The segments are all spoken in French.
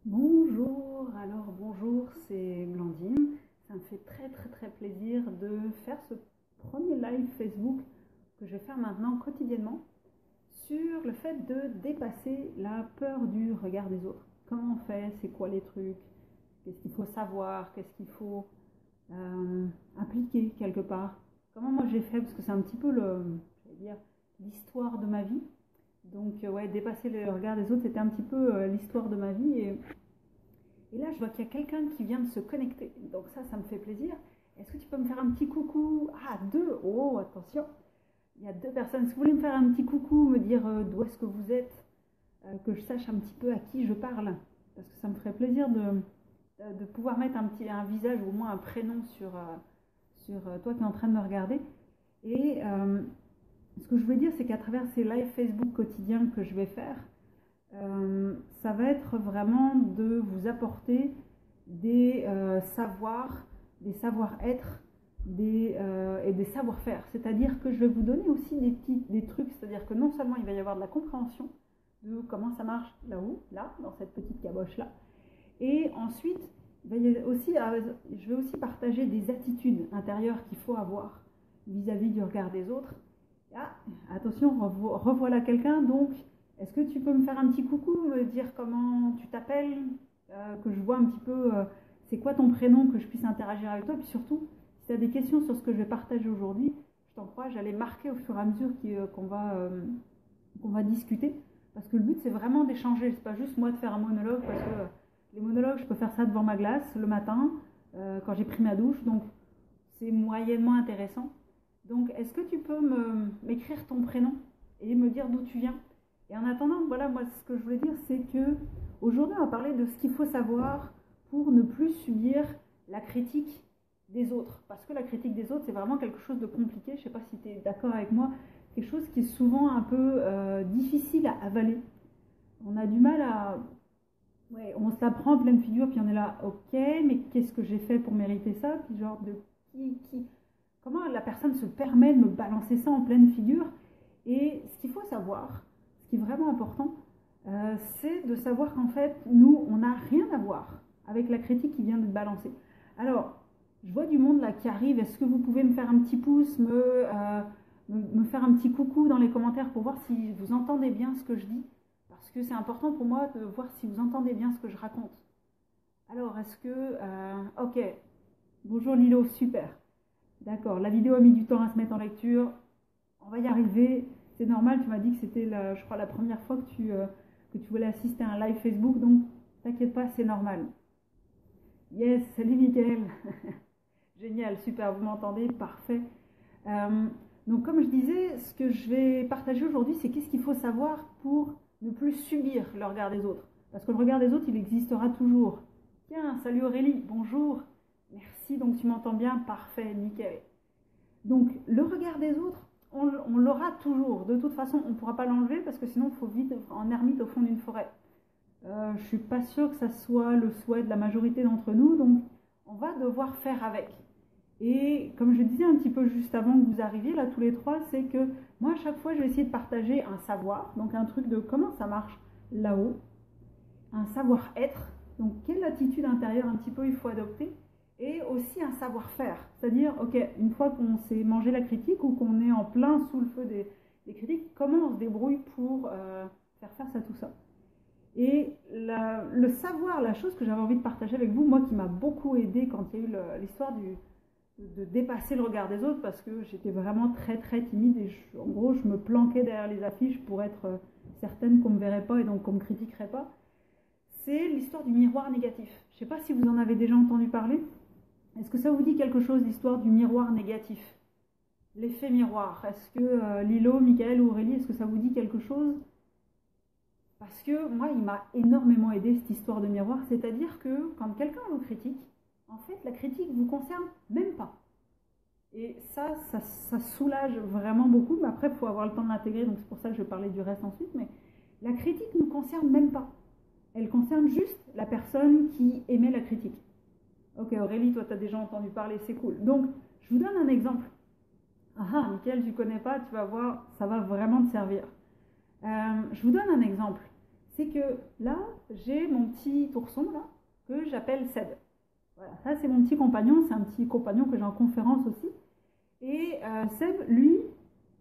Bonjour, alors bonjour, c'est Blandine. Ça me fait très plaisir de faire ce premier live Facebook que je vais faire maintenant quotidiennement sur le fait de dépasser la peur du regard des autres. Comment on fait, c'est quoi les trucs, qu'est-ce qu'il faut savoir, qu'est-ce qu'il faut appliquer quelque part. Comment moi j'ai fait, parce que c'est un petit peu l'histoire de ma vie. Donc ouais, dépasser le regard des autres, c'était un petit peu l'histoire de ma vie. Et là, je vois qu'il y a quelqu'un qui vient de se connecter. Donc ça me fait plaisir. Est-ce que tu peux me faire un petit coucou? Ah, deux. Oh, attention. Il y a deux personnes. Est-ce que vous voulez me faire un petit coucou, me dire d'où est-ce que vous êtes, que je sache un petit peu à qui je parle? Parce que ça me ferait plaisir de pouvoir mettre un visage ou au moins un prénom sur toi qui es en train de me regarder. Et ce que je veux dire, c'est qu'à travers ces lives Facebook quotidiens que je vais faire, ça va être vraiment de vous apporter des savoirs, des savoir-être, et des savoir-faire. C'est-à-dire que je vais vous donner aussi des trucs, c'est-à-dire que non seulement il va y avoir de la compréhension de comment ça marche là-haut, là, dans cette petite caboche-là, et ensuite, je vais aussi partager des attitudes intérieures qu'il faut avoir vis-à-vis du regard des autres. Ah, attention, revoilà quelqu'un, donc est-ce que tu peux me faire un petit coucou, me dire comment tu t'appelles, que je vois un petit peu c'est quoi ton prénom, que je puisse interagir avec toi, puis surtout, si tu as des questions sur ce que je vais partager aujourd'hui, je t'encourage à les marquer au fur et à mesure qu'on va discuter, parce que le but c'est vraiment d'échanger, c'est pas juste moi de faire un monologue, parce que les monologues je peux faire ça devant ma glace le matin, quand j'ai pris ma douche, donc c'est moyennement intéressant. Donc est-ce que tu peux m'écrire ton prénom et me dire d'où tu viens? Et en attendant, voilà, moi ce que je voulais dire, c'est que aujourd'hui on va parler de ce qu'il faut savoir pour ne plus subir la critique des autres. Parce que la critique des autres, c'est vraiment quelque chose de compliqué. Je ne sais pas si tu es d'accord avec moi. Quelque chose qui est souvent un peu difficile à avaler. On a du mal à... Ouais, on se la prend en pleine figure, puis on est là, ok, mais qu'est-ce que j'ai fait pour mériter ça? Puis genre, comment la personne se permet de me balancer ça en pleine figure? Et ce qu'il faut savoir, ce qui est vraiment important, c'est de savoir qu'en fait, nous, on n'a rien à voir avec la critique qui vient de balancer. Alors, je vois du monde là qui arrive. Est-ce que vous pouvez me faire un petit pouce, me faire un petit coucou dans les commentaires pour voir si vous entendez bien ce que je dis? Parce que c'est important pour moi de voir si vous entendez bien ce que je raconte. Alors, est-ce que... ok. Bonjour Lilo, super. D'accord, la vidéo a mis du temps à se mettre en lecture. On va y arriver. C'est normal, tu m'as dit que c'était, je crois, la première fois que tu voulais assister à un live Facebook, donc t'inquiète pas, c'est normal. Yes, salut Mickaël. Génial, super, vous m'entendez, parfait. Donc comme je disais, ce que je vais partager aujourd'hui, c'est qu'est-ce qu'il faut savoir pour ne plus subir le regard des autres. Parce que le regard des autres, il existera toujours. Tiens, salut Aurélie, bonjour. Merci, donc tu m'entends bien, parfait, nickel. Donc le regard des autres, on l'aura toujours. De toute façon, on ne pourra pas l'enlever parce que sinon il faut vite en ermite au fond d'une forêt. Je ne suis pas sûre que ça soit le souhait de la majorité d'entre nous, donc on va devoir faire avec. Et comme je disais un petit peu juste avant que vous arriviez là tous les trois, c'est que moi à chaque fois je vais essayer de partager un savoir, donc un truc de comment ça marche là-haut, un savoir-être, donc quelle attitude intérieure un petit peu il faut adopter, et aussi un savoir-faire, c'est-à-dire ok, une fois qu'on s'est mangé la critique ou qu'on est en plein sous le feu des critiques, comment on se débrouille pour faire face à tout ça. Et le savoir, la chose que j'avais envie de partager avec vous, moi qui m'a beaucoup aidé quand il y a eu l'histoire de dépasser le regard des autres, parce que j'étais vraiment très timide et en gros je me planquais derrière les affiches pour être certaine qu'on ne me verrait pas et donc qu'on ne me critiquerait pas, c'est l'histoire du miroir négatif. Je ne sais pas si vous en avez déjà entendu parler. Est-ce que ça vous dit quelque chose, l'histoire du miroir négatif? L'effet miroir. Est-ce que Lilo, Mickaël ou Aurélie, est-ce que ça vous dit quelque chose? Parce que moi, il m'a énormément aidé cette histoire de miroir. C'est-à-dire que quand quelqu'un vous critique, en fait, la critique ne vous concerne même pas. Et ça soulage vraiment beaucoup. Mais après, il faut avoir le temps de l'intégrer. Donc c'est pour ça que je vais parler du reste ensuite. Mais la critique ne nous concerne même pas. Elle concerne juste la personne qui émet la critique. Ok, Aurélie, toi, tu as déjà entendu parler, c'est cool. Donc, je vous donne un exemple. Ah, Mickaël, tu connais pas, tu vas voir, ça va vraiment te servir. Je vous donne un exemple. c'est que là, j'ai mon petit ourson là, que j'appelle Seb. Voilà, ça c'est mon petit compagnon, c'est un petit compagnon que j'ai en conférence aussi. Et Seb, lui,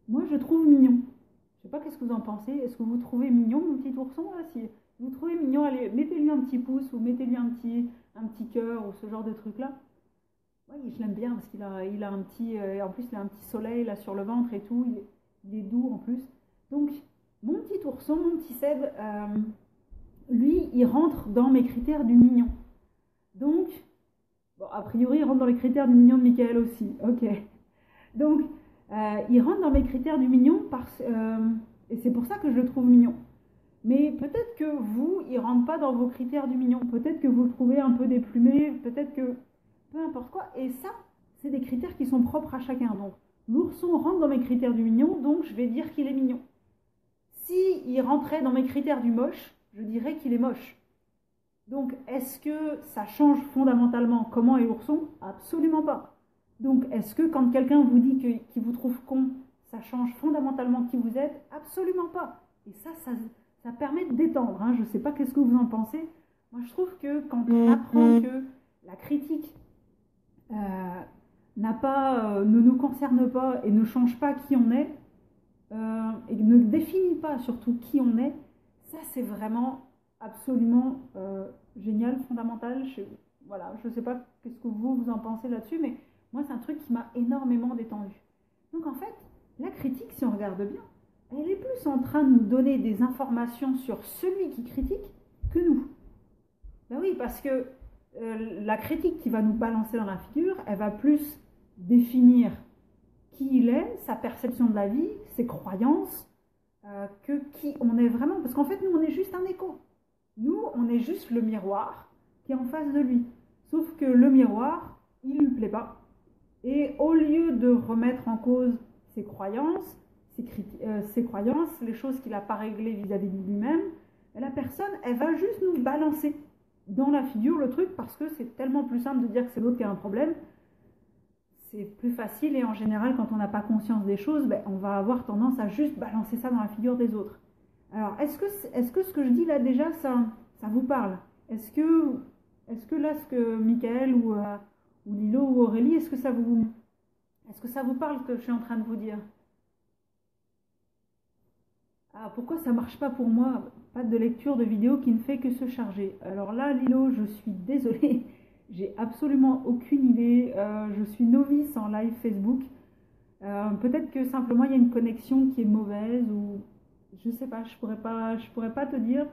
moi je trouve mignon. Je sais pas qu'est-ce que vous en pensez. Est-ce que vous trouvez mignon mon petit ourson là? Si vous trouvez mignon, allez, mettez-lui un petit pouce ou mettez-lui un petit cœur ou ce genre de truc là. Oui, je l'aime bien parce qu'il a un petit, en plus il a un petit soleil là sur le ventre et tout. Il est doux en plus. Donc mon petit ourson, mon petit Seb, lui, il rentre dans mes critères du mignon. Donc, bon, a priori, il rentre dans les critères du mignon de Michael aussi. Ok. Donc, il rentre dans mes critères du mignon et c'est pour ça que je le trouve mignon. Mais peut-être que vous, il ne rentre pas dans vos critères du mignon. Peut-être que vous le trouvez un peu déplumé. Peut-être que peu importe quoi. Et ça, c'est des critères qui sont propres à chacun. Donc, l'ourson rentre dans mes critères du mignon, donc je vais dire qu'il est mignon. S'il rentrait dans mes critères du moche, je dirais qu'il est moche. Donc, est-ce que ça change fondamentalement comment est l'ourson? Absolument pas. Donc, est-ce que quand quelqu'un vous dit qu'il vous trouve con, ça change fondamentalement qui vous êtes? Absolument pas. Et ça permet de détendre. Hein. Je ne sais pas qu'est-ce que vous en pensez. Moi, je trouve que quand on apprend que la critique ne nous concerne pas et ne change pas qui on est, et ne définit pas surtout qui on est, ça c'est vraiment absolument génial, fondamental. Voilà, je ne sais pas qu'est-ce que vous en pensez là-dessus, mais moi c'est un truc qui m'a énormément détendu. Donc en fait, la critique, si on regarde bien, elle est plus en train de nous donner des informations sur celui qui critique que nous. Ben oui, parce que la critique qui va nous balancer dans la figure, elle va plus définir qui il est, sa perception de la vie, ses croyances, que qui on est vraiment. Parce qu'en fait, nous, on est juste un écho. Nous, on est juste le miroir qui est en face de lui. Sauf que le miroir, il ne lui plaît pas. Et au lieu de remettre en cause ses croyances, les choses qu'il n'a pas réglées vis-à-vis de lui-même, la personne, elle va juste nous balancer dans la figure le truc parce que c'est tellement plus simple de dire que c'est l'autre qui a un problème. C'est plus facile et en général, quand on n'a pas conscience des choses, on va avoir tendance à juste balancer ça dans la figure des autres. Alors, est-ce que ce que je dis là déjà, ça vous parle? Est-ce que là, ce que Michael ou Lilo ou Aurélie, est-ce que ça vous parle ce que je suis en train de vous dire? Ah, pourquoi ça marche pas pour moi? Pas de lecture de vidéo qui ne fait que se charger. Alors là, Lilo, je suis désolée. J'ai absolument aucune idée. Je suis novice en live Facebook. Peut-être que simplement il y a une connexion qui est mauvaise ou je sais pas. Je pourrais pas te dire.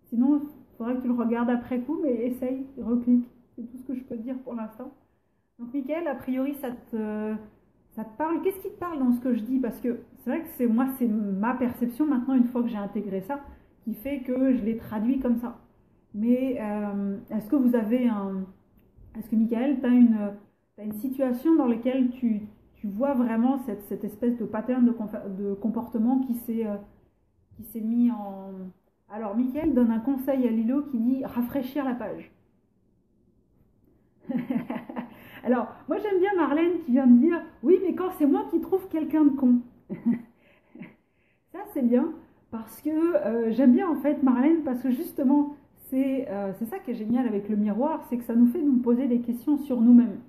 Sinon, il faudrait que tu le regardes après coup, mais essaye, reclique. C'est tout ce que je peux te dire pour l'instant. Donc, Mickaël, a priori, ça te parle. Qu'est-ce qui te parle dans ce que je dis? Parce que c'est vrai que c'est ma perception maintenant, une fois que j'ai intégré ça, qui fait que je l'ai traduit comme ça. Mais est-ce que Mickaël, tu as une situation dans laquelle tu vois vraiment cette espèce de pattern de comportement qui s'est mis en... Alors, Mickaël donne un conseil à Lilo qui dit rafraîchir la page. Alors, moi j'aime bien Marlène qui vient de dire oui, mais quand c'est moi qui trouve quelqu'un de con. Ça, c'est bien parce que j'aime bien en fait Marlène parce que justement, c'est ça qui est génial avec le miroir, c'est que ça nous fait nous poser des questions sur nous-mêmes.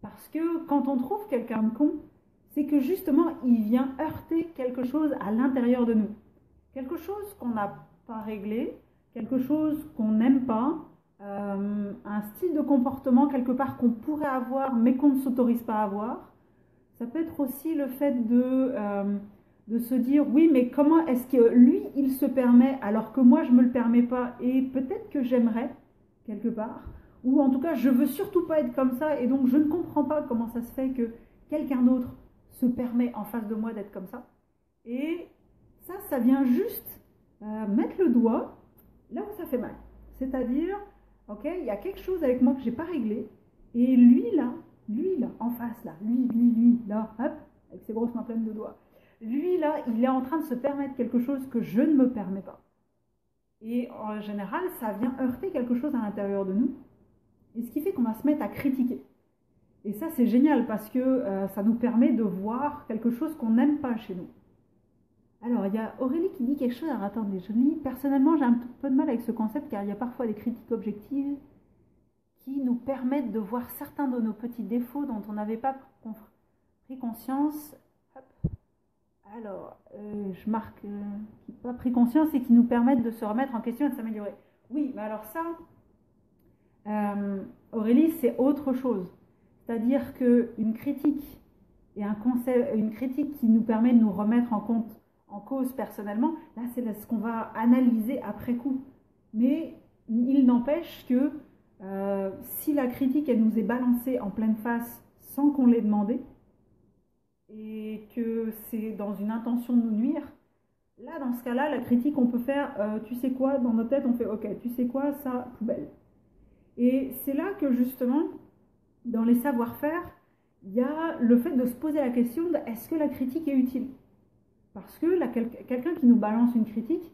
Parce que quand on trouve quelqu'un de con, c'est que justement, il vient heurter quelque chose à l'intérieur de nous. Quelque chose qu'on n'a pas réglé, quelque chose qu'on n'aime pas, un style de comportement quelque part qu'on pourrait avoir mais qu'on ne s'autorise pas à avoir. Ça peut être aussi le fait de se dire oui, mais comment est-ce que lui il se permet alors que moi je me le permets pas et peut-être que j'aimerais quelque part, ou en tout cas je veux surtout pas être comme ça et donc je ne comprends pas comment ça se fait que quelqu'un d'autre se permet en face de moi d'être comme ça. Et ça vient juste mettre le doigt là où ça fait mal, c'est-à-dire ok, il y a quelque chose avec moi que j'ai pas réglé et lui là en face là, lui là, hop, avec ses grosses mains pleines de doigts. Lui, là, il est en train de se permettre quelque chose que je ne me permets pas. Et en général, ça vient heurter quelque chose à l'intérieur de nous. Et ce qui fait qu'on va se mettre à critiquer. Et ça, c'est génial parce que ça nous permet de voir quelque chose qu'on n'aime pas chez nous. Alors, il y a Aurélie qui dit quelque chose. Alors, attendez, je lis. Personnellement, j'ai un peu de mal avec ce concept car il y a parfois des critiques objectives qui nous permettent de voir certains de nos petits défauts dont on n'avait pas pris conscience. Hop. Alors, je marque qui pas pris conscience et qui nous permettent de se remettre en question et de s'améliorer. Oui, mais alors ça, Aurélie, c'est autre chose. C'est-à-dire qu'une critique et un concept, une critique qui nous permet de nous remettre en cause personnellement, là, c'est ce qu'on va analyser après coup. Mais il n'empêche que si la critique, elle nous est balancée en pleine face sans qu'on l'ait demandé, et que c'est dans une intention de nous nuire, là, dans ce cas-là, la critique, on peut faire, tu sais quoi, dans notre tête, on fait, ok, tu sais quoi, ça, poubelle. Et c'est là que, justement, dans les savoir-faire, il y a le fait de se poser la question de est-ce que la critique est utile? Parce que quelqu'un qui nous balance une critique,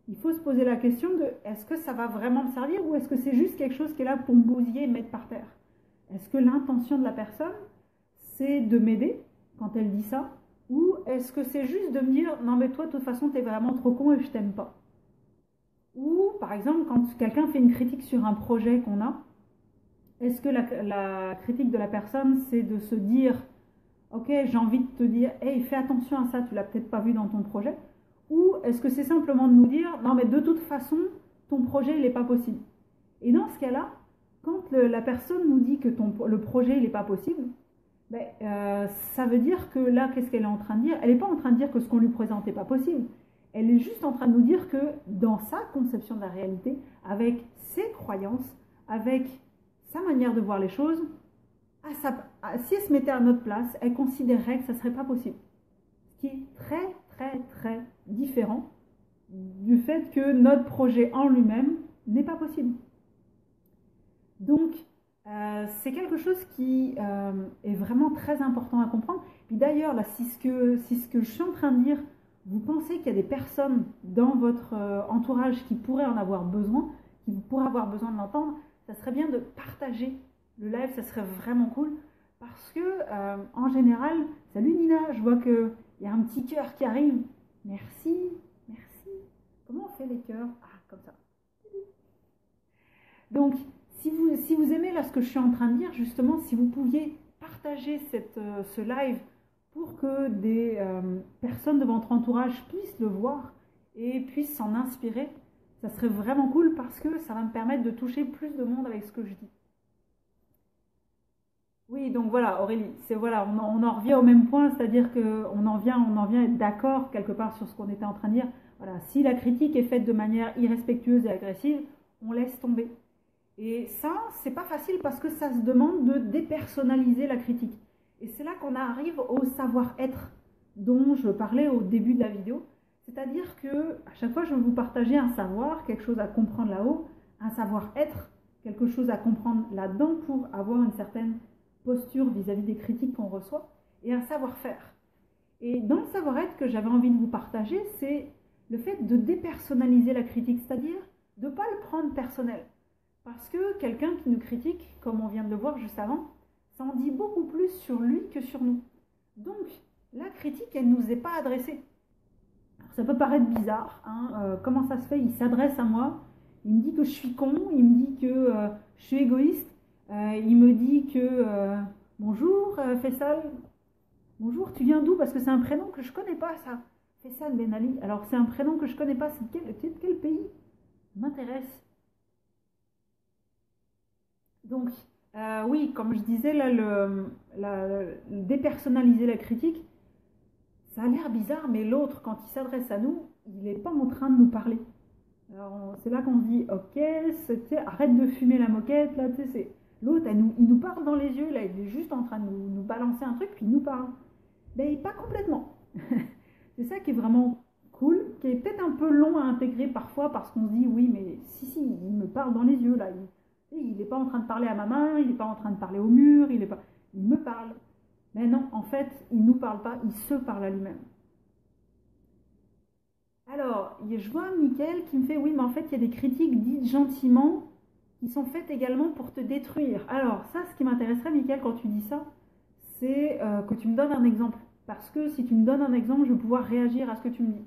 il faut se poser la question de est-ce que ça va vraiment me servir ou est-ce que c'est juste quelque chose qui est là pour me bousiller et me mettre par terre? Est-ce que l'intention de la personne, c'est de m'aider quand elle dit ça? Ou est-ce que c'est juste de me dire non mais toi de toute façon t'es vraiment trop con et je t'aime pas? Ou par exemple quand quelqu'un fait une critique sur un projet qu'on a, est-ce que la critique de la personne c'est de se dire ok j'ai envie de te dire hey fais attention à ça, tu l'as peut-être pas vu dans ton projet? Ou est-ce que c'est simplement de nous dire non mais de toute façon ton projet il n'est pas possible? Et dans ce cas-là, quand la personne nous dit que le projet il n'est pas possible, ça veut dire que là, qu'est-ce qu'elle est en train de dire? Elle n'est pas en train de dire que ce qu'on lui présente n'est pas possible. Elle est juste en train de nous dire que dans sa conception de la réalité, avec ses croyances, avec sa manière de voir les choses, si elle se mettait à notre place, elle considérerait que ça ne serait pas possible. Ce qui est très, très, très différent du fait que notre projet en lui-même n'est pas possible. Donc, c'est quelque chose qui est vraiment très important à comprendre. Puis d'ailleurs, là, si ce que je suis en train de dire, vous pensez qu'il y a des personnes dans votre entourage qui pourraient en avoir besoin, qui pourraient avoir besoin de l'entendre, ça serait bien de partager le live, ça serait vraiment cool. Parce que, en général, salut Nina, je vois qu'il y a un petit cœur qui arrive. Merci, merci. Comment on fait les cœurs? Ah, comme ça. Donc, si vous aimez là ce que je suis en train de dire, justement, si vous pouviez partager ce live pour que des personnes de votre entourage puissent le voir et puissent s'en inspirer, ça serait vraiment cool parce que ça va me permettre de toucher plus de monde avec ce que je dis. Oui, donc voilà, Aurélie, voilà, on en revient au même point, c'est-à-dire qu'on en vient à être d'accord quelque part sur ce qu'on était en train de dire. Voilà, si la critique est faite de manière irrespectueuse et agressive, on laisse tomber. Et ça, c'est pas facile parce que ça se demande de dépersonnaliser la critique. Et c'est là qu'on arrive au savoir-être dont je parlais au début de la vidéo. C'est-à-dire que à chaque fois, je vais vous partager un savoir, quelque chose à comprendre là-haut, un savoir-être, quelque chose à comprendre là-dedans pour avoir une certaine posture vis-à-vis des critiques qu'on reçoit, et un savoir-faire. Et dans le savoir-être que j'avais envie de vous partager, c'est le fait de dépersonnaliser la critique, c'est-à-dire de ne pas le prendre personnel. Parce que quelqu'un qui nous critique, comme on vient de le voir juste avant, ça en dit beaucoup plus sur lui que sur nous. Donc, la critique, elle ne nous est pas adressée. Alors, ça peut paraître bizarre, hein, comment ça se fait? Il s'adresse à moi, il me dit que je suis con, il me dit que je suis égoïste, il me dit que bonjour Faisal, bonjour, tu viens d'où? Parce que c'est un prénom que je ne connais pas, ça. Faisal Ben Ali. Alors, c'est un prénom que je ne connais pas, c'est de quel pays? Ça m'intéresse. Donc, oui, comme je disais, là, dépersonnaliser la critique, ça a l'air bizarre, mais l'autre, quand il s'adresse à nous, il n'est pas en train de nous parler. Alors, c'est là qu'on se dit, ok, arrête de fumer la moquette, là, l'autre, il nous parle dans les yeux, là, il est juste en train de nous balancer un truc, puis il nous parle. Mais pas complètement. C'est ça qui est vraiment cool, qui est peut-être un peu long à intégrer parfois, parce qu'on se dit, oui, mais si, il me parle dans les yeux, là, il n'est pas en train de parler à ma main, il n'est pas en train de parler au mur, il me parle. Mais non, en fait, il ne nous parle pas, il se parle à lui-même. Alors, je vois Mickaël qui me fait, oui, mais en fait, il y a des critiques dites gentiment qui sont faites également pour te détruire. Alors, ça, ce qui m'intéresserait, Mickaël, quand tu dis ça, c'est que tu me donnes un exemple. Parce que si tu me donnes un exemple, je vais pouvoir réagir à ce que tu me dis.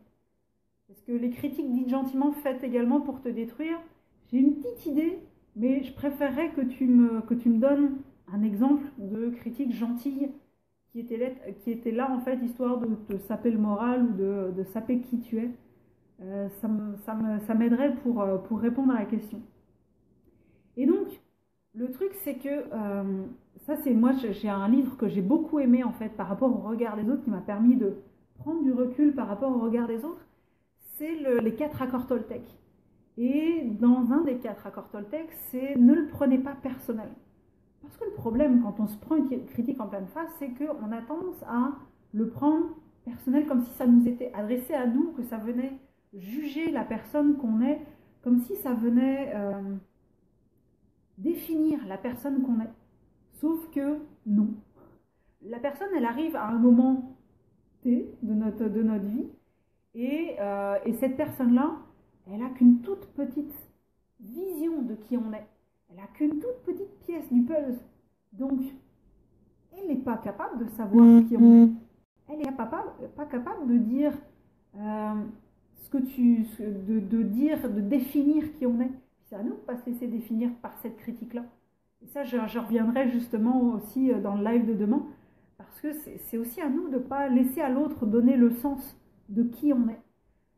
Est-ce que les critiques dites gentiment faites également pour te détruire? J'ai une petite idée, mais je préférerais que tu me donnes un exemple de critique gentille qui était là en fait, histoire de te saper le moral ou de saper qui tu es. Ça m'aiderait pour répondre à la question. Et donc, le truc, c'est que ça, c'est moi, j'ai un livre que j'ai beaucoup aimé en fait par rapport au regard des autres, qui m'a permis de prendre du recul par rapport au regard des autres. C'est les 4 accords Toltec. Et dans un des 4 accords Toltec, c'est ne le prenez pas personnel. Parce que le problème, quand on se prend une critique en pleine face, c'est qu'on a tendance à le prendre personnel, comme si ça nous était adressé à nous, que ça venait juger la personne qu'on est, comme si ça venait définir la personne qu'on est. Sauf que non. La personne, elle arrive à un moment T de notre vie, et cette personne-là, elle n'a qu'une toute petite vision de qui on est. Elle n'a qu'une toute petite pièce du puzzle. Donc, elle n'est pas capable de savoir qui on est. Elle n'est pas capable de dire de définir qui on est. C'est à nous de ne pas se laisser définir par cette critique-là. Et ça, je reviendrai justement aussi dans le live de demain, parce que c'est aussi à nous de ne pas laisser à l'autre donner le sens de qui on est.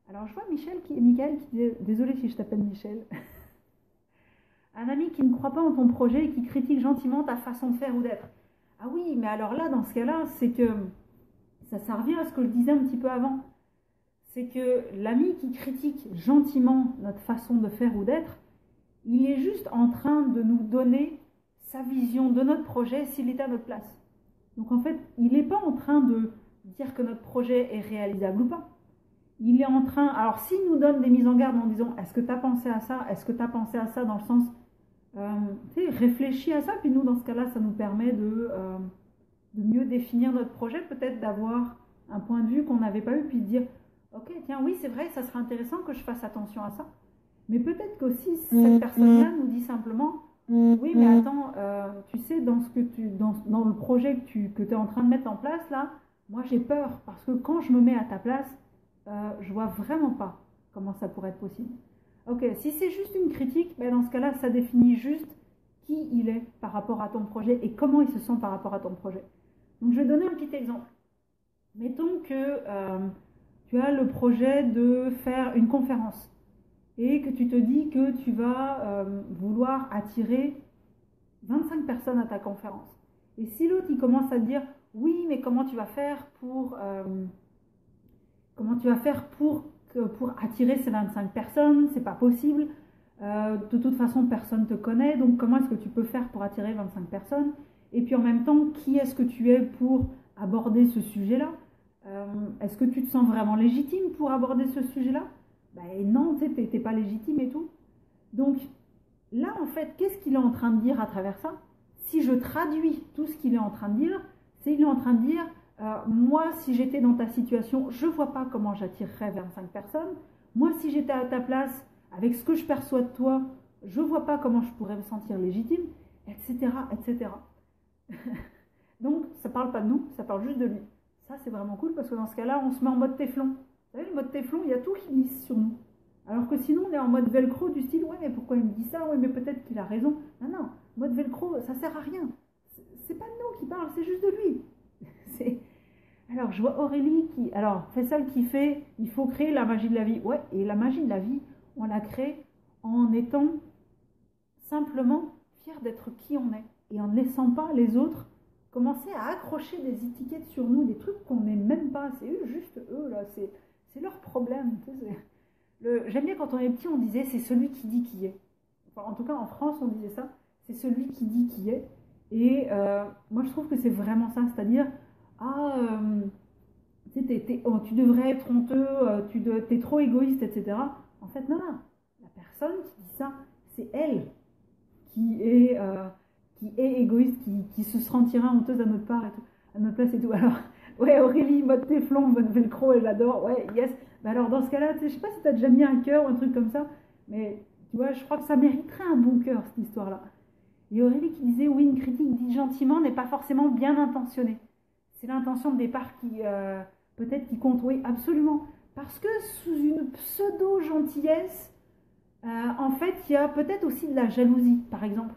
Alors, je vois Michael qui disait, désolé si je t'appelle Michel, un ami qui ne croit pas en ton projet et qui critique gentiment ta façon de faire ou d'être. Ah oui, mais alors là, dans ce cas-là, c'est que ça revient à ce que je disais un petit peu avant. C'est que l'ami qui critique gentiment notre façon de faire ou d'être, il est juste en train de nous donner sa vision de notre projet s'il est à notre place. Donc en fait, il n'est pas en train de dire que notre projet est réalisable ou pas. Il est en train, alors s'il nous donne des mises en garde en disant, est-ce que tu as pensé à ça? Est-ce que tu as pensé à ça, dans le sens, réfléchis à ça, puis nous, dans ce cas-là, ça nous permet de mieux définir notre projet, peut-être d'avoir un point de vue qu'on n'avait pas eu, puis de dire, ok, tiens, oui, c'est vrai, ça serait intéressant que je fasse attention à ça. Mais peut-être qu'aussi, cette personne-là nous dit simplement, oui, mais attends, tu sais, dans le projet que tu es en train de mettre en place, là, moi, j'ai peur, parce que quand je me mets à ta place, je vois vraiment pas comment ça pourrait être possible. Ok, si c'est juste une critique, ben dans ce cas-là, ça définit juste qui il est par rapport à ton projet et comment il se sent par rapport à ton projet. Donc, je vais donner un petit exemple. Mettons que tu as le projet de faire une conférence et que tu te dis que tu vas vouloir attirer 25 personnes à ta conférence. Et si l'autre, il commence à te dire, oui, mais comment tu vas faire pour attirer ces 25 personnes? C'est pas possible. De toute façon, personne ne te connaît. Donc, comment est-ce que tu peux faire pour attirer 25 personnes? Et puis, en même temps, qui est-ce que tu es pour aborder ce sujet-là? Est-ce que tu te sens vraiment légitime pour aborder ce sujet-là? Ben non, tu sais, t'es pas légitime et tout. Donc, là, en fait, qu'est-ce qu'il est en train de dire à travers ça? Si je traduis tout ce qu'il est en train de dire, c'est qu'il est en train de dire... moi, si j'étais dans ta situation, je ne vois pas comment j'attirerais 25 personnes. Moi, si j'étais à ta place, avec ce que je perçois de toi, je ne vois pas comment je pourrais me sentir légitime, etc., etc. Donc, ça ne parle pas de nous, ça parle juste de lui. Ça, c'est vraiment cool, parce que dans ce cas-là, on se met en mode téflon. Vous savez, le mode téflon, il y a tout qui glisse sur nous. Alors que sinon, on est en mode velcro du style, ouais, mais pourquoi il me dit ça? Ouais, mais peut-être qu'il a raison. Non, mode velcro, ça ne sert à rien. C'est pas de nous qui parle, c'est juste de lui. Alors, je vois Aurélie qui... Alors, Faisal qui fait, il faut créer la magie de la vie. Ouais, et la magie de la vie, on la crée en étant simplement fiers d'être qui on est. Et en ne laissant pas les autres commencer à accrocher des étiquettes sur nous, des trucs qu'on n'est même pas. C'est eux, juste eux, là. C'est leur problème. J'aime bien quand on est petit, on disait, c'est celui qui dit qui est. Enfin, en tout cas, en France, on disait ça. C'est celui qui dit qui est. Et moi, je trouve que c'est vraiment ça. C'est-à-dire... tu devrais être honteux, tu es trop égoïste, etc. En fait, non. La personne qui dit ça, c'est elle qui est égoïste, qui se sentira honteuse à notre part et tout, à notre place et tout. Alors, ouais, Aurélie, mode téflon, mode velcro, elle adore. Ouais, yes. Bah alors, dans ce cas-là, je sais pas si tu as déjà mis un cœur ou un truc comme ça, mais tu vois, je crois que ça mériterait un bon cœur, cette histoire-là. Et Aurélie qui disait, oui, une critique dite gentiment n'est pas forcément bien intentionnée. C'est l'intention de départ qui, peut-être, qui compte. Oui, absolument. Parce que sous une pseudo-gentillesse, en fait, il y a peut-être aussi de la jalousie, par exemple.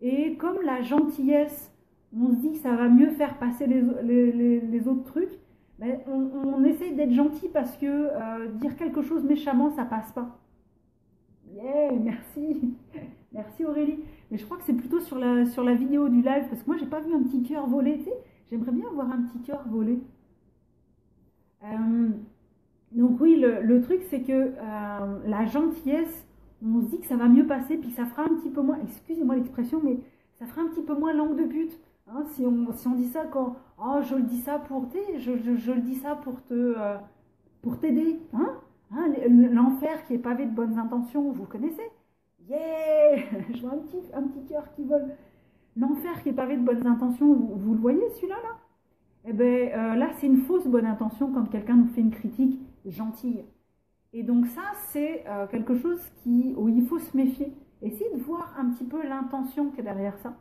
Et comme la gentillesse, on se dit que ça va mieux faire passer les autres trucs, ben, on essaye d'être gentil parce que dire quelque chose méchamment, ça passe pas. Yeah, merci. Merci Aurélie. Mais je crois que c'est plutôt sur la vidéo du live, parce que moi, j'ai pas vu un petit cœur voler, tu sais. J'aimerais bien voir un petit cœur voler. Donc oui, le truc, c'est que la gentillesse, on se dit que ça va mieux passer, puis ça fera un petit peu moins, excusez-moi l'expression, mais ça fera un petit peu moins langue de pute. Hein, si on dit ça quand, oh, je le dis ça pour je le dis ça pour t'aider. Hein, l'enfer qui est pavé de bonnes intentions, vous connaissez? Yeah. Je vois un petit cœur qui vole. L'enfer qui est pavé de bonnes intentions, vous le voyez celui-là là? Eh bien là, c'est une fausse bonne intention quand quelqu'un nous fait une critique gentille. Et donc ça, c'est quelque chose où il faut se méfier. Essayez de voir un petit peu l'intention qui est derrière ça.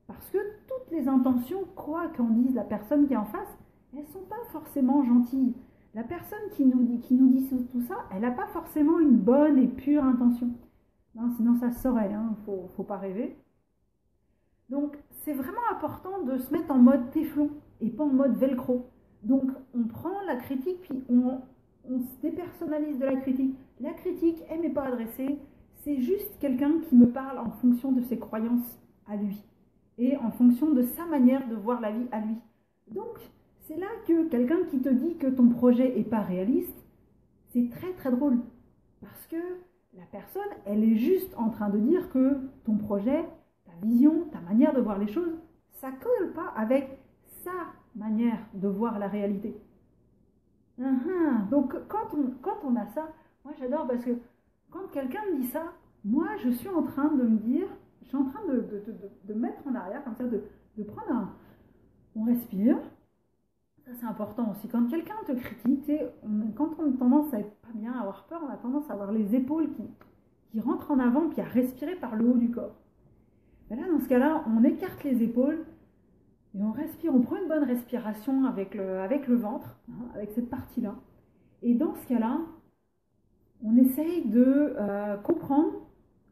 Parce que toutes les intentions, quoi qu'en dise la personne qui est en face, elles ne sont pas forcément gentilles. La personne qui nous dit tout ça, elle n'a pas forcément une bonne et pure intention. Non, sinon ça se saurait, hein, faut pas rêver. Donc c'est vraiment important de se mettre en mode téflon et pas en mode velcro. Donc on prend la critique puis on se dépersonnalise de la critique. La critique, elle m'est pas adressée, c'est juste quelqu'un qui me parle en fonction de ses croyances à lui et en fonction de sa manière de voir la vie à lui. Donc c'est là que quelqu'un qui te dit que ton projet n'est pas réaliste, c'est très très drôle. Parce que la personne, elle est juste en train de dire que ton projet, ta vision, ta manière de voir les choses, ça ne colle pas avec sa manière de voir la réalité. Donc quand on a ça, moi j'adore parce que quand quelqu'un me dit ça, moi je suis en train de me dire, je suis en train de mettre en arrière, comme ça, de prendre on respire. Ça c'est important aussi. Quand quelqu'un te critique, quand on a tendance à être pas bien, à avoir peur, on a tendance à avoir les épaules qui rentrent en avant puis à respirer par le haut du corps. Et là, dans ce cas-là, on écarte les épaules et on respire. On prend une bonne respiration avec le ventre, hein, avec cette partie-là. Et dans ce cas-là, on essaye de comprendre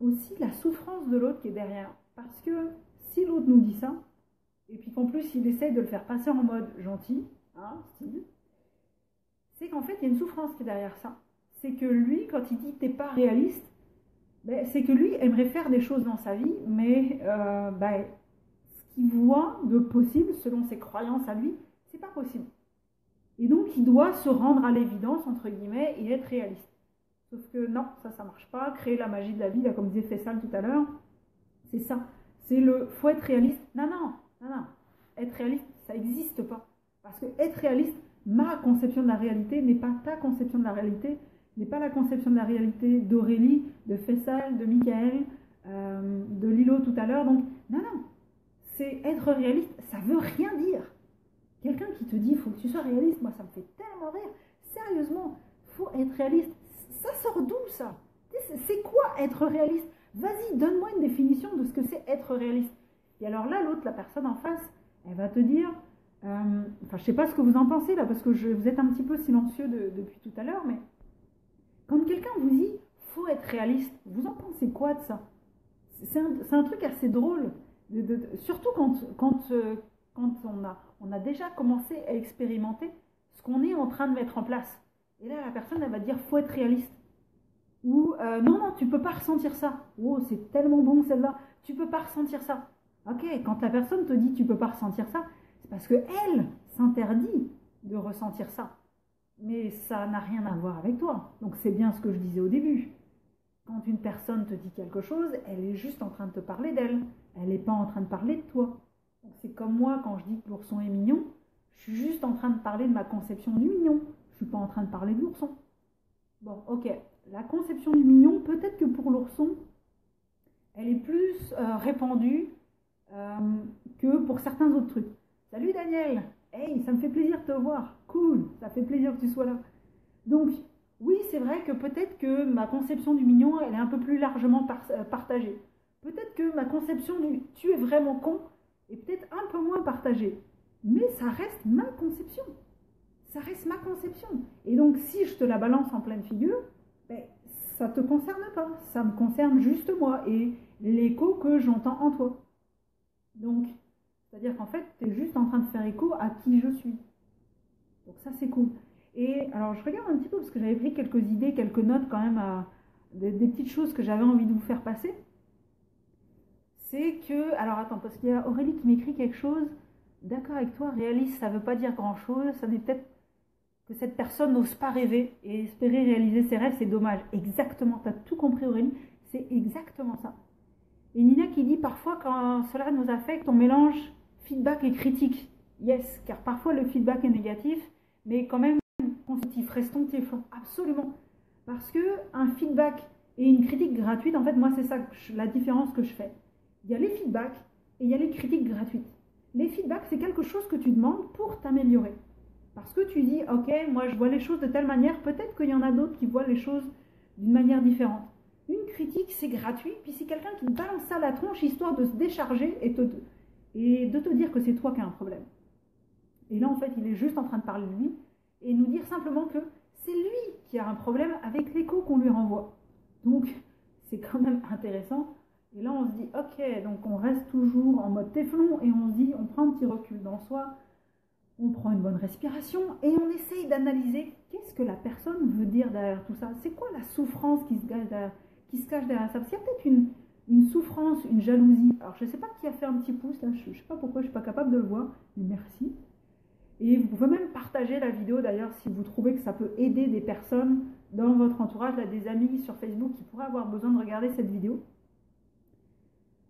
aussi la souffrance de l'autre qui est derrière. Parce que si l'autre nous dit ça, et puis qu'en plus il essaye de le faire passer en mode gentil, style, c'est qu'en fait il y a une souffrance qui est derrière ça. C'est que lui, quand il dit t'es pas réaliste, ben, c'est que lui aimerait faire des choses dans sa vie, mais ce qu'il voit de possible selon ses croyances à lui, c'est pas possible. Et donc il doit se rendre à l'évidence entre guillemets et être réaliste. Sauf que non, ça marche pas. Créer la magie de la vie, là, comme disait Fessal tout à l'heure, c'est ça. C'est faut être réaliste. Non. Être réaliste, ça n'existe pas. Parce que être réaliste, ma conception de la réalité n'est pas ta conception de la réalité, n'est pas la conception de la réalité d'Aurélie, de Fessal, de Michael, de Lilo tout à l'heure. Donc, non. C'est être réaliste, ça veut rien dire. Quelqu'un qui te dit, il faut que tu sois réaliste, moi ça me fait tellement rire. Sérieusement, faut être réaliste. Ça sort d'où ça? C'est quoi être réaliste? Vas-y, donne-moi une définition de ce que c'est être réaliste. Et alors là, l'autre, la personne en face, elle va te dire, je ne sais pas ce que vous en pensez là, parce que vous êtes un petit peu silencieux depuis tout à l'heure, mais quand quelqu'un vous dit, faut être réaliste, vous en pensez quoi de ça? C'est un truc assez drôle, surtout quand on a déjà commencé à expérimenter ce qu'on est en train de mettre en place. Et là, la personne, elle va dire, faut être réaliste. Ou, non, tu peux pas ressentir ça. Oh, c'est tellement bon celle-là. Tu peux pas ressentir ça. Ok, quand la personne te dit, tu peux pas ressentir ça, c'est parce qu'elle s'interdit de ressentir ça. Mais ça n'a rien à voir avec toi. Donc c'est bien ce que je disais au début. Quand une personne te dit quelque chose, elle est juste en train de te parler d'elle. Elle n'est pas en train de parler de toi. Donc c'est comme moi, quand je dis que l'ourson est mignon, je suis juste en train de parler de ma conception du mignon. Je ne suis pas en train de parler de l'ourson. Bon, ok. La conception du mignon, peut-être que pour l'ourson, elle est plus répandue que pour certains autres trucs. Salut Daniel! Hey, ça me fait plaisir de te voir. Cool, ça fait plaisir que tu sois là. Donc, oui, c'est vrai que peut-être que ma conception du mignon, elle est un peu plus largement partagée. Peut-être que ma conception du « tu es vraiment con » est peut-être un peu moins partagée. Mais ça reste ma conception. ça reste ma conception. Et donc, si je te la balance en pleine figure, ben, ça ne te concerne pas. Ça me concerne juste moi et l'écho que j'entends en toi. Donc, c'est-à-dire qu'en fait, tu es juste en train de faire écho à qui je suis. Donc ça, c'est cool. Et alors, je regarde un petit peu parce que j'avais pris quelques idées, quelques notes quand même, des petites choses que j'avais envie de vous faire passer. C'est que, alors attends, parce qu'il y a Aurélie qui m'écrit quelque chose. D'accord avec toi, réaliste, ça ne veut pas dire grand-chose. Ça n'est peut-être que cette personne n'ose pas rêver et espérer réaliser ses rêves, c'est dommage. Exactement, tu as tout compris Aurélie, c'est exactement ça. Et Nina qui dit, parfois quand cela nous affecte, on mélange feedback et critique. Yes, car parfois le feedback est négatif, mais quand même constructif. Restons téléphone, absolument. Parce que un feedback et une critique gratuite, en fait, moi c'est ça la différence que je fais. Il y a les feedbacks et il y a les critiques gratuites. Les feedbacks, c'est quelque chose que tu demandes pour t'améliorer. Parce que tu dis, ok, moi je vois les choses de telle manière, peut-être qu'il y en a d'autres qui voient les choses d'une manière différente. Une critique, c'est gratuit, puis c'est quelqu'un qui te balance ça à la tronche, histoire de se décharger et de te dire que c'est toi qui as un problème. Et là, en fait, il est juste en train de parler de lui et nous dire simplement que c'est lui qui a un problème avec l'écho qu'on lui renvoie. Donc, c'est quand même intéressant. Et là, on se dit, ok, donc on reste toujours en mode téflon et on se dit, on prend un petit recul dans soi, on prend une bonne respiration et on essaye d'analyser qu'est-ce que la personne veut dire derrière tout ça. C'est quoi la souffrance qui se cache derrière ça? Parce qu'il y a peut-être une souffrance, une jalousie. Alors, je ne sais pas qui a fait un petit pouce, là, je ne sais pas pourquoi je ne suis pas capable de le voir, mais merci. Et vous pouvez même partager la vidéo d'ailleurs si vous trouvez que ça peut aider des personnes dans votre entourage, là, des amis sur Facebook qui pourraient avoir besoin de regarder cette vidéo.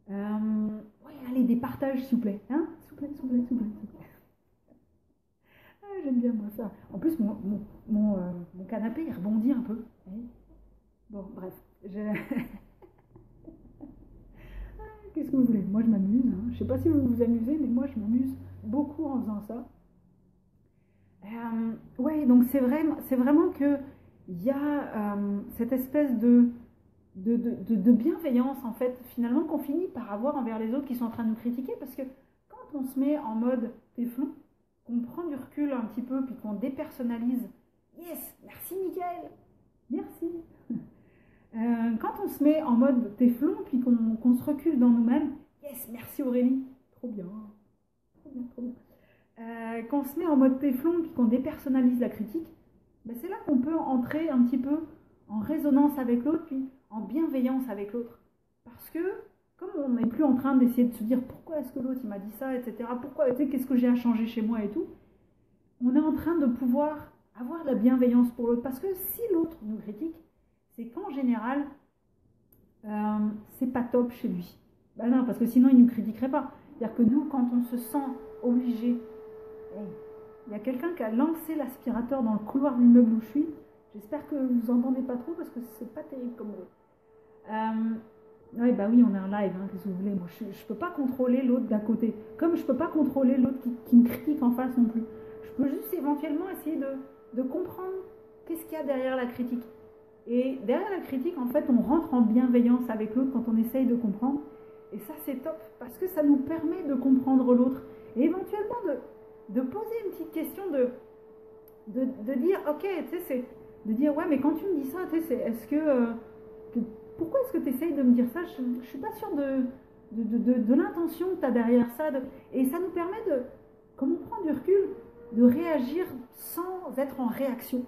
Ouais, allez, des partages s'il vous plaît. Hein, s'il vous plaît. Ah, j'aime bien moi ça. En plus, mon canapé, il rebondit un peu. Bon, bref. Qu'est-ce que vous voulez? Moi, je m'amuse. Hein. Je ne sais pas si vous vous amusez, mais moi, je m'amuse beaucoup en faisant ça. Ouais, donc c'est vraiment que il y a cette espèce de bienveillance en fait finalement qu'on finit par avoir envers les autres qui sont en train de nous critiquer, parce que quand on se met en mode téflon, qu'on prend du recul un petit peu puis qu'on dépersonnalise, yes, merci Mickaël, merci. Quand on se met en mode téflon puis qu'on se recule dans nous-mêmes, yes, merci Aurélie, trop bien. Qu'on se met en mode téflon puis qu'on dépersonnalise la critique, ben c'est là qu'on peut entrer un petit peu en résonance avec l'autre puis en bienveillance avec l'autre. Parce que comme on n'est plus en train d'essayer de se dire pourquoi est-ce que l'autre il m'a dit ça, etc. Pourquoi, qu'est-ce que j'ai à changer chez moi et tout, on est en train de pouvoir avoir la bienveillance pour l'autre. Parce que si l'autre nous critique, c'est qu'en général, c'est pas top chez lui. Ben non, parce que sinon il ne nous critiquerait pas. C'est-à-dire que nous, quand on se sent obligé, il y a quelqu'un qui a lancé l'aspirateur dans le couloir de l'immeuble où je suis. J'espère que vous n'entendez pas trop parce que c'est pas terrible comme bruit. Ouais, bah oui, on est en live, hein, qu'est-ce que vous voulez. Moi, je ne peux pas contrôler l'autre d'à côté. Comme je ne peux pas contrôler l'autre qui me critique en face non plus. Je peux juste éventuellement essayer de comprendre qu'est-ce qu'il y a derrière la critique. Et derrière la critique, en fait, on rentre en bienveillance avec l'autre quand on essaye de comprendre. Et ça, c'est top parce que ça nous permet de comprendre l'autre. Et éventuellement de poser une petite question, de dire, ok, tu sais, c'est de dire, ouais, mais quand tu me dis ça, tu sais, est-ce que pourquoi est-ce que tu essayes de me dire ça? Je ne suis pas sûre de l'intention que tu as derrière ça. Et ça nous permet comme on prend du recul, de réagir sans être en réaction.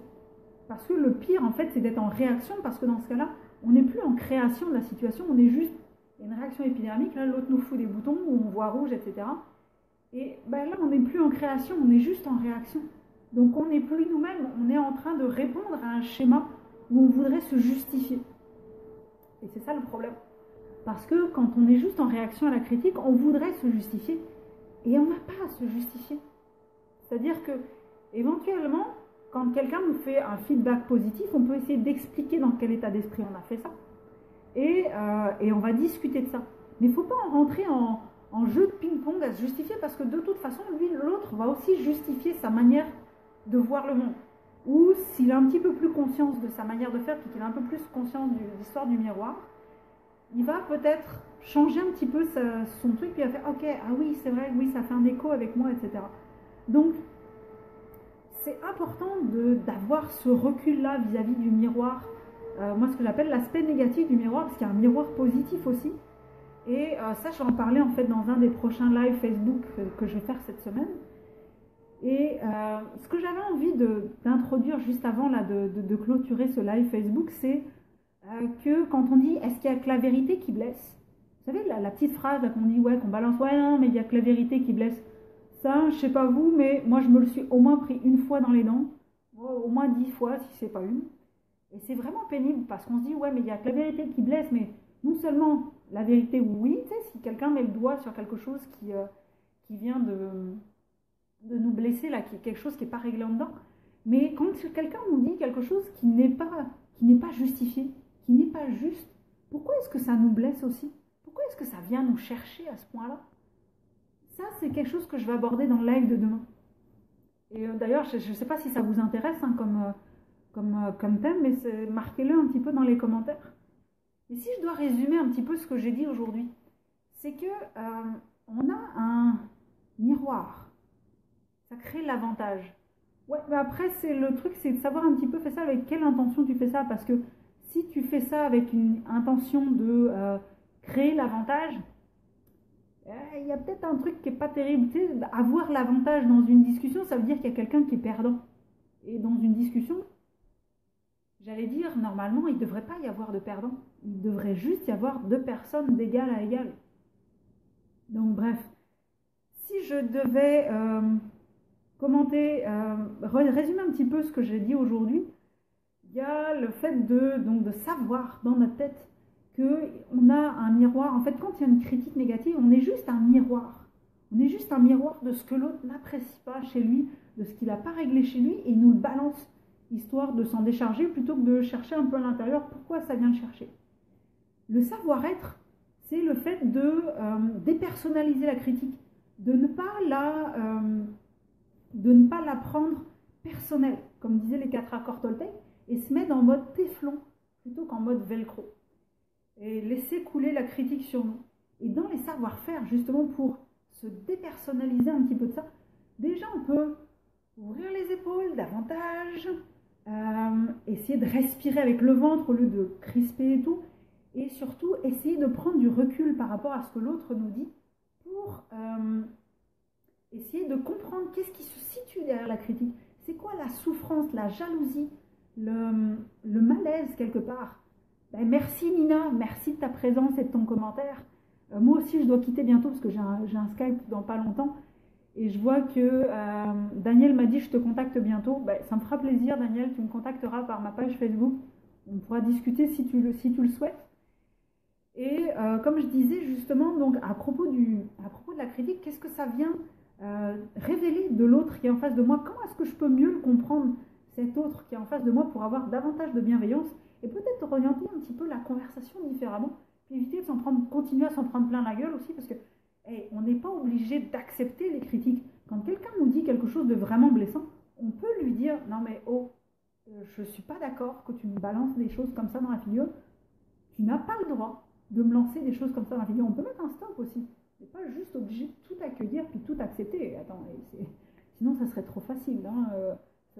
Parce que le pire, en fait, c'est d'être en réaction, parce que dans ce cas-là, on n'est plus en création de la situation, on est juste une réaction épidermique. Là, l'autre nous fout des boutons, on voit rouge, etc. Et ben là, on n'est plus en création, on est juste en réaction. Donc on n'est plus nous-mêmes, on est en train de répondre à un schéma où on voudrait se justifier. Et c'est ça le problème. Parce que quand on est juste en réaction à la critique, on voudrait se justifier. Et on n'a pas à se justifier. C'est-à-dire que, éventuellement, quand quelqu'un nous fait un feedback positif, on peut essayer d'expliquer dans quel état d'esprit on a fait ça. Et on va discuter de ça. Mais il ne faut pas en rentrer en jeu de ping-pong à se justifier, parce que de toute façon, lui, l'autre va aussi justifier sa manière de voir le monde. Ou s'il a un petit peu plus conscience de sa manière de faire, puis qu'il a un peu plus conscience de l'histoire du miroir, il va peut-être changer un petit peu son truc, puis il va faire « Ok, ah oui, c'est vrai, oui, ça fait un écho avec moi, etc. » Donc, c'est important d'avoir ce recul-là vis-à-vis du miroir. Moi, ce que j'appelle l'aspect négatif du miroir, parce qu'il y a un miroir positif aussi. Et ça, je vais en parler en fait dans un des prochains lives Facebook que je vais faire cette semaine. Et ce que j'avais envie d'introduire juste avant là, de clôturer ce live Facebook, c'est que quand on dit « est-ce qu'il y a que la vérité qui blesse ?» Vous savez, la petite phrase qu'on dit « ouais, qu'on balance, ouais, non, mais il n'y a que la vérité qui blesse ». Ça, je sais pas vous, mais moi je me le suis au moins pris une fois dans les dents, au moins 10 fois si c'est pas une. Et c'est vraiment pénible parce qu'on se dit « ouais, mais il n'y a que la vérité qui blesse », mais non seulement la vérité, oui, tu sais, si quelqu'un met le doigt sur quelque chose qui vient de nous blesser, là, qui est quelque chose qui n'est pas réglé en dedans, mais quand quelqu'un nous dit quelque chose qui n'est pas justifié, qui n'est pas juste, pourquoi est-ce que ça nous blesse aussi? Pourquoi est-ce que ça vient nous chercher à ce point-là? Ça, c'est quelque chose que je vais aborder dans le live de demain. Et d'ailleurs, je ne sais pas si ça vous intéresse hein, comme thème, mais marquez-le un petit peu dans les commentaires. Et si je dois résumer un petit peu ce que j'ai dit aujourd'hui, c'est que on a un miroir. Ça crée l'avantage. Ouais, mais après, le truc, c'est de savoir un petit peu, fais ça avec quelle intention tu fais ça. Parce que si tu fais ça avec une intention de créer l'avantage, il y a peut-être un truc qui n'est pas terrible. Tu sais, avoir l'avantage dans une discussion, ça veut dire qu'il y a quelqu'un qui est perdant. Et dans une discussion, j'allais dire, normalement, il ne devrait pas y avoir de perdant. Il devrait juste y avoir deux personnes d'égal à égal. Donc bref, si je devais commenter, résumer un petit peu ce que j'ai dit aujourd'hui, il y a le fait de savoir dans notre tête qu'on a un miroir. En fait, quand il y a une critique négative, on est juste un miroir. On est juste un miroir de ce que l'autre n'apprécie pas chez lui, de ce qu'il n'a pas réglé chez lui, et il nous le balance, histoire de s'en décharger, plutôt que de chercher un peu à l'intérieur pourquoi ça vient le chercher. Le savoir-être, c'est le fait de dépersonnaliser la critique, de ne pas la prendre personnelle, comme disaient les 4 accords Toltec, et se mettre en mode téflon plutôt qu'en mode velcro. Et laisser couler la critique sur nous. Et dans les savoir-faire, justement, pour se dépersonnaliser un petit peu de ça, déjà on peut ouvrir les épaules davantage, essayer de respirer avec le ventre au lieu de crisper et tout, et surtout essayer de prendre du recul par rapport à ce que l'autre nous dit pour essayer de comprendre qu'est-ce qui se situe derrière la critique. C'est quoi la souffrance, la jalousie, le malaise quelque part. Ben, merci Nina, merci de ta présence et de ton commentaire. Moi aussi je dois quitter bientôt parce que j'ai un Skype dans pas longtemps. Et je vois que Daniel m'a dit je te contacte bientôt. Ben, ça me fera plaisir Daniel, tu me contacteras par ma page Facebook. On pourra discuter si tu le souhaites. Et comme je disais justement, donc à propos de la critique, qu'est-ce que ça vient révéler de l'autre qui est en face de moi? Comment est-ce que je peux mieux le comprendre, cet autre qui est en face de moi, pour avoir davantage de bienveillance et peut-être orienter un petit peu la conversation différemment, puis éviter de continuer à s'en prendre plein la gueule aussi, parce que on n'est pas obligé d'accepter les critiques. Quand quelqu'un nous dit quelque chose de vraiment blessant, on peut lui dire non mais oh, je ne suis pas d'accord que tu me balances des choses comme ça dans la figure, tu n'as pas le droit de me lancer des choses comme ça dans la figure. On peut mettre un stop aussi. On n'est pas juste obligé de tout accueillir puis tout accepter. Attends, sinon ça serait trop facile. Hein.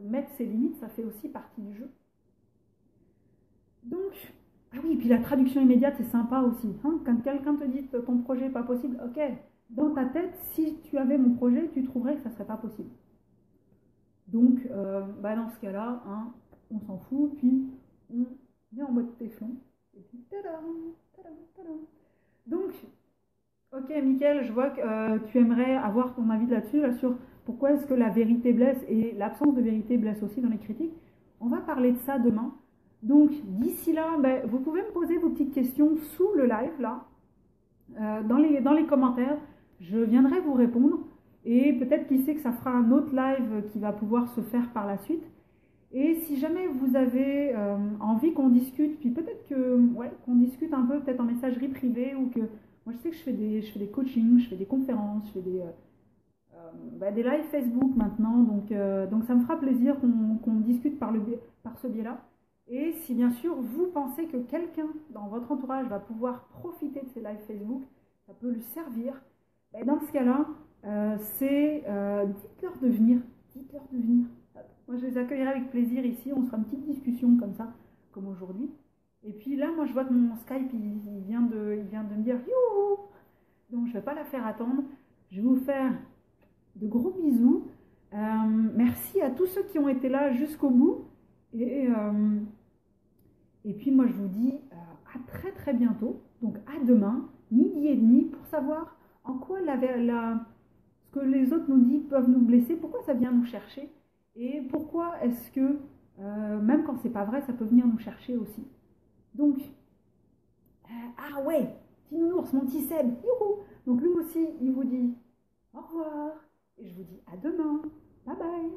Mettre ses limites, ça fait aussi partie du jeu. Donc, ah oui, et puis la traduction immédiate, c'est sympa aussi. Hein. Quand quelqu'un te dit que ton projet n'est pas possible, ok, dans ta tête, si tu avais mon projet, tu trouverais que ça ne serait pas possible. Donc, dans ce cas-là, hein, on s'en fout, puis on est en mode téflon. Et puis, tadam, tadam, tadam. Donc, ok, Mickaël, je vois que tu aimerais avoir ton avis là-dessus, là, sur pourquoi est-ce que la vérité blesse et l'absence de vérité blesse aussi dans les critiques. On va parler de ça demain. Donc, d'ici là, vous pouvez me poser vos petites questions sous le live, là, dans les commentaires. Je viendrai vous répondre. Et peut-être qui sait que ça fera un autre live qui va pouvoir se faire par la suite. Et si jamais vous avez envie qu'on discute, puis peut-être qu'on discute un peu, peut-être en messagerie privée, ou que moi je sais que je fais des coachings, je fais des conférences, je fais des lives Facebook maintenant, donc ça me fera plaisir qu'on discute par ce biais-là. Et si bien sûr vous pensez que quelqu'un dans votre entourage va pouvoir profiter de ces lives Facebook, ça peut lui servir, dans ce cas-là, dites-leur de venir. Moi, je les accueillerai avec plaisir ici. On se fera une petite discussion comme ça, comme aujourd'hui. Et puis là, moi, je vois que mon Skype, il vient de me dire youhou. Donc, je ne vais pas la faire attendre. Je vais vous faire de gros bisous. Merci à tous ceux qui ont été là jusqu'au bout. Et puis, moi, je vous dis à très très bientôt. Donc, à demain, 12h30, pour savoir en quoi ce que les autres nous disent peuvent nous blesser, pourquoi ça vient nous chercher. Et pourquoi est-ce que, même quand c'est pas vrai, ça peut venir nous chercher aussi. Donc, ah ouais, petit nounours, mon petit Seb, youhou. Donc lui aussi, il vous dit au revoir. Et je vous dis à demain. Bye bye.